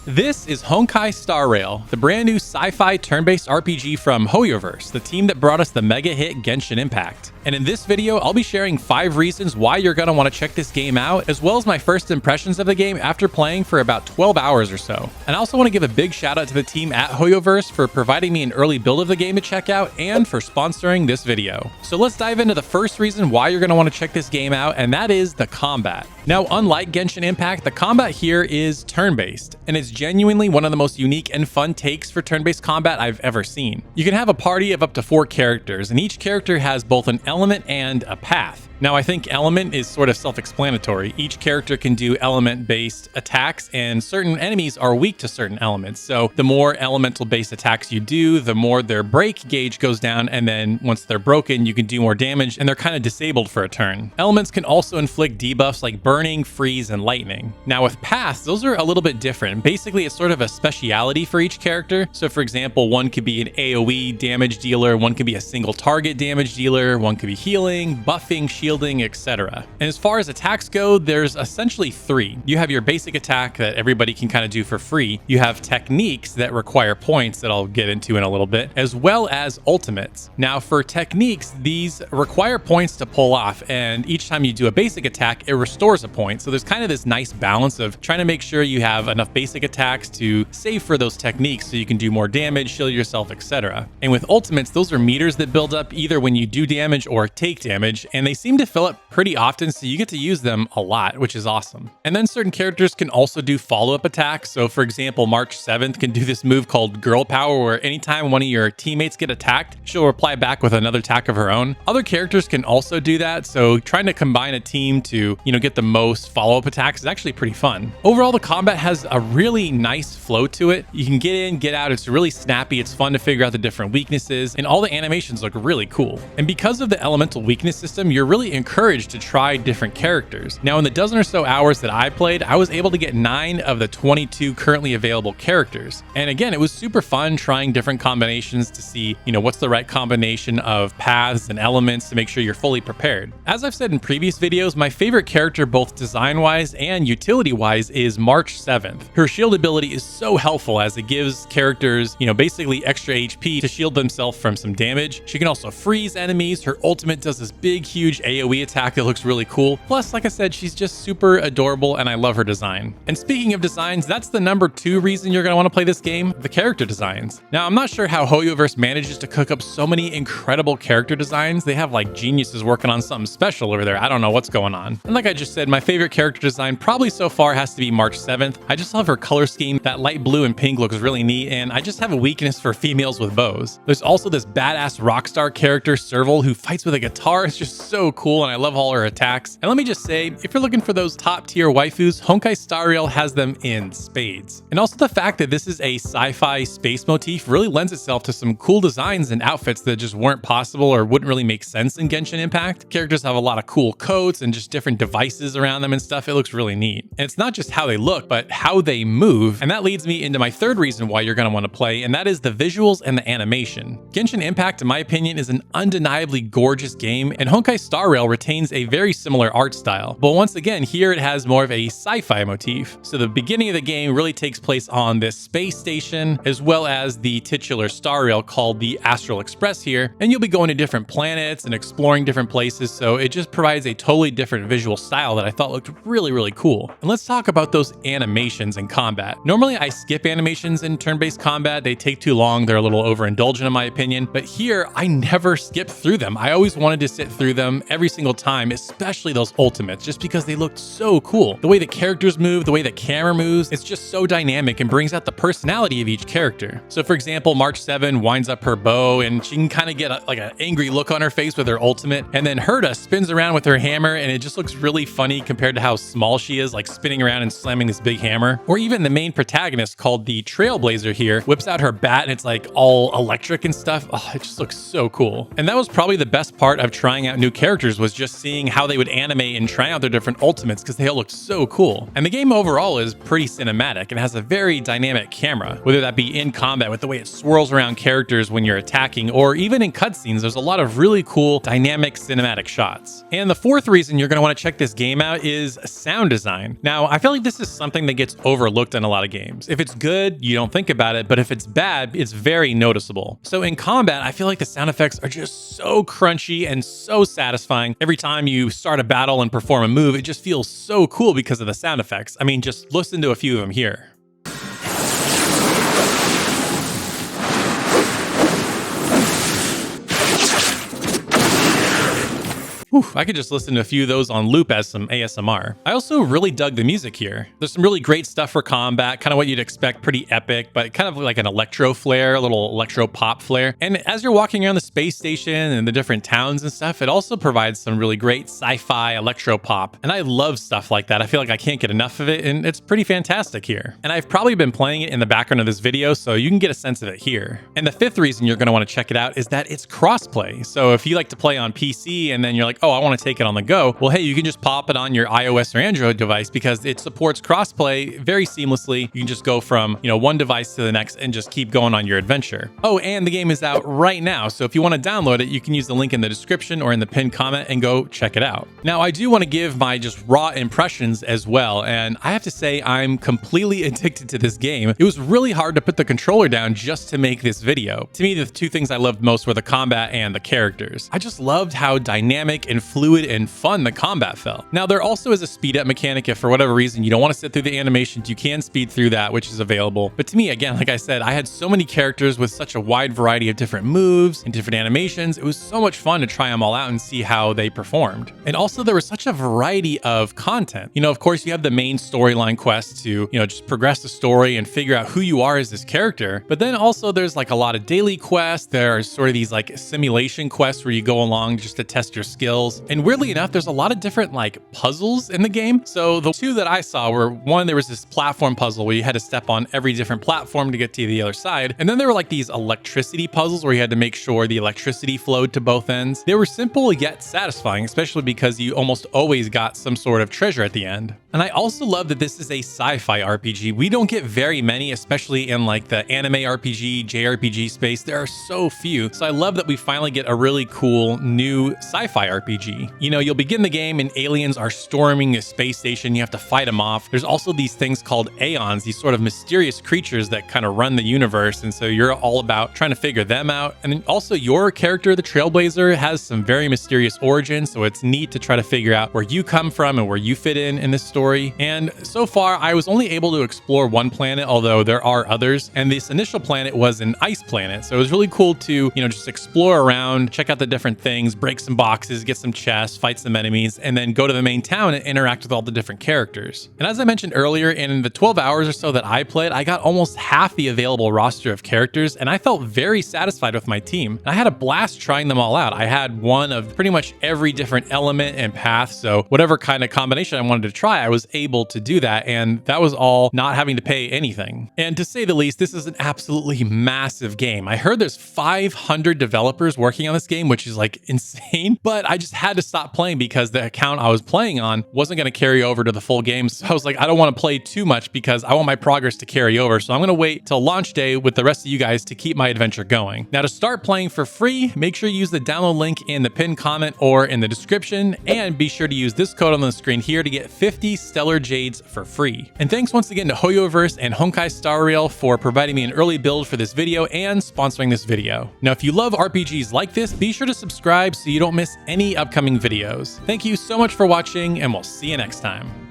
This is Honkai Star Rail, the brand new sci-fi turn-based RPG from HoYoverse, the team that brought us the mega hit Genshin Impact. And in this video, I'll be sharing 5 reasons why you're going to want to check this game out, as well as my first impressions of the game after playing for about 12 hours or so. And I also want to give a big shout out to the team at HoYoverse for providing me an early build of the game to check out and for sponsoring this video. So let's dive into the first reason why you're going to want to check this game out, and that is the combat. Now, unlike Genshin Impact, the combat here is turn-based, and it's genuinely one of the most unique and fun takes for turn-based combat I've ever seen. You can have a party of up to 4 characters, and each character has both an element and a path. Now, I think element is sort of self-explanatory. Each character can do element-based attacks, and certain enemies are weak to certain elements. So the more elemental-based attacks you do, the more their break gauge goes down, and then once they're broken, you can do more damage, and they're kind of disabled for a turn. Elements can also inflict debuffs like burning, freeze, and lightning. Now, with paths, those are a little bit different. Basically, it's sort of a speciality for each character. So, for example, one could be an AoE damage dealer, one could be a single target damage dealer, one could be healing, buffing, shielding, etc. And as far as attacks go, there's essentially 3. You have your basic attack that everybody can kind of do for free. You have techniques that require points that I'll get into in a little bit, as well as ultimates. Now, for techniques, these require points to pull off, and each time you do a basic attack, it restores a point. So there's kind of this nice balance of trying to make sure you have enough basic attacks to save for those techniques so you can do more damage, shield yourself, etc. And with ultimates, those are meters that build up either when you do damage or take damage, and they seem to fill up pretty often, so you get to use them a lot, which is awesome. And then certain characters can also do follow-up attacks. So for example, March 7th can do this move called Girl Power, where anytime one of your teammates get attacked, she'll reply back with another attack of her own. Other characters can also do that, so trying to combine a team to, get the most follow-up attacks is actually pretty fun. Overall, the combat has a really nice flow to it. You can get in, get out, it's really snappy, it's fun to figure out the different weaknesses, and all the animations look really cool. And because of the elemental weakness system, you're really encouraged to try different characters. Now, in the dozen or so hours that I played, I was able to get 9 of the 22 currently available characters. And again, it was super fun trying different combinations to see, what's the right combination of paths and elements to make sure you're fully prepared. As I've said in previous videos, my favorite character both design-wise and utility-wise is March 7th. Her shield ability is so helpful as it gives characters, basically extra HP to shield themselves from some damage. She can also freeze enemies. Her ultimate does this big, huge AoE attack that looks really cool. Plus, like I said, she's just super adorable and I love her design. And speaking of designs, that's the number 2 reason you're going to want to play this game, the character designs. Now, I'm not sure how HoYoverse manages to cook up so many incredible character designs. They have like geniuses working on something special over there. I don't know what's going on. And like I just said, my favorite character design probably so far has to be March 7th. I just love her color scheme. That light blue and pink looks really neat, and I just have a weakness for females with bows. There's also this badass rock star character, Serval, who fights with a guitar. It's just so cool, and I love all her attacks. And let me just say, if you're looking for those top tier waifus, Honkai Star Rail has them in spades. And also the fact that this is a sci-fi space motif really lends itself to some cool designs and outfits that just weren't possible or wouldn't really make sense in Genshin Impact. Characters have a lot of cool coats and just different devices around them and stuff. It looks really neat. And it's not just how they look, but how they move. And that leads me into my third reason why you're going to want to play, and that is the visuals and the animation. Genshin Impact, in my opinion, is an undeniably gorgeous game, and Honkai Star Rail retains a very similar art style. But once again, here it has more of a sci-fi motif. So the beginning of the game really takes place on this space station, as well as the titular Star Rail called the Astral Express here, and you'll be going to different planets and exploring different places, so it just provides a totally different visual style that I thought looked really, really cool. And let's talk about those animations in combat. Normally, I skip animations in turn-based combat. They take too long. They're a little overindulgent in my opinion, but here I never skip through them. I always wanted to sit through them every single time, especially those ultimates, just because they looked so cool. The way the characters move, the way the camera moves, it's just so dynamic and brings out the personality of each character. So for example, March 7 winds up her bow and she can kind of get an angry look on her face with her ultimate, and then Herta spins around with her hammer and it just looks really funny compared to how small she is, like spinning around and slamming this big hammer. Or even the main protagonist called the Trailblazer here whips out her bat and it's like all electric and stuff. Oh, it just looks so cool. And that was probably the best part of trying out new characters characters was just seeing how they would animate and try out their different ultimates because they all look so cool. And the game overall is pretty cinematic and has a very dynamic camera, whether that be in combat with the way it swirls around characters when you're attacking, or even in cutscenes. There's a lot of really cool dynamic cinematic shots. And the fourth reason you're going to want to check this game out is sound design. Now, I feel like this is something that gets overlooked in a lot of games. If it's good, you don't think about it, but if it's bad, it's very noticeable. So in combat, I feel like the sound effects are just so crunchy and so satisfying. Every time you start a battle and perform a move, it just feels so cool because of the sound effects. I mean, just listen to a few of them here. Whew, I could just listen to a few of those on loop as some ASMR. I also really dug the music here. There's some really great stuff for combat, kind of what you'd expect, pretty epic, but kind of like an electro flare, a little electro pop flare. And as you're walking around the space station and the different towns and stuff, it also provides some really great sci-fi electro pop. And I love stuff like that. I feel like I can't get enough of it, and it's pretty fantastic here. And I've probably been playing it in the background of this video, so you can get a sense of it here. And the fifth reason you're going to want to check it out is that it's crossplay. So if you like to play on PC and then you're like, oh, I want to take it on the go, well, hey, you can just pop it on your iOS or Android device because it supports crossplay very seamlessly. You can just go from, one device to the next and just keep going on your adventure. Oh, and the game is out right now, so if you want to download it, you can use the link in the description or in the pinned comment and go check it out. Now, I do want to give my just raw impressions as well, and I have to say I'm completely addicted to this game. It was really hard to put the controller down just to make this video. To me, the two things I loved most were the combat and the characters. I just loved how dynamic and fluid and fun the combat felt. Now, there also is a speed up mechanic. If for whatever reason you don't want to sit through the animations, you can speed through that, which is available. But to me, again, like I said, I had so many characters with such a wide variety of different moves and different animations. It was so much fun to try them all out and see how they performed. And also there was such a variety of content. Of course, you have the main storyline quest to, just progress the story and figure out who you are as this character. But then also there's like a lot of daily quests. There are sort of these like simulation quests where you go along just to test your skills. And weirdly enough, there's a lot of different like puzzles in the game. So the two that I saw were, one, there was this platform puzzle where you had to step on every different platform to get to the other side. And then there were like these electricity puzzles where you had to make sure the electricity flowed to both ends. They were simple yet satisfying, especially because you almost always got some sort of treasure at the end. And I also love that this is a sci-fi RPG. We don't get very many, especially in like the anime RPG, JRPG space. There are so few. So I love that we finally get a really cool new sci-fi RPG. You'll begin the game and aliens are storming a space station. You have to fight them off. There's also these things called Aeons, these sort of mysterious creatures that kind of run the universe. And so you're all about trying to figure them out. And then also your character, the Trailblazer, has some very mysterious origins. So it's neat to try to figure out where you come from and where you fit in this story. And so far, I was only able to explore one planet, although there are others. And this initial planet was an ice planet. So it was really cool to, just explore around, check out the different things, break some boxes, get some chests, fight some enemies, and then go to the main town and interact with all the different characters. And as I mentioned earlier, in the 12 hours or so that I played, I got almost half the available roster of characters, and I felt very satisfied with my team. And I had a blast trying them all out. I had one of pretty much every different element and path, so whatever kind of combination I wanted to try, I was able to do that, and that was all not having to pay anything. And to say the least, this is an absolutely massive game. I heard there's 500 developers working on this game, which is like insane, but I just had to stop playing because the account I was playing on wasn't going to carry over to the full game. So I was like, I don't want to play too much because I want my progress to carry over. So I'm going to wait till launch day with the rest of you guys to keep my adventure going. Now, to start playing for free, make sure you use the download link in the pinned comment or in the description, and be sure to use this code on the screen here to get 50 Stellar Jades for free. And thanks once again to Hoyoverse and Honkai Star Rail for providing me an early build for this video and sponsoring this video. Now, if you love RPGs like this, be sure to subscribe so you don't miss any upcoming videos. Thank you so much for watching, and we'll see you next time.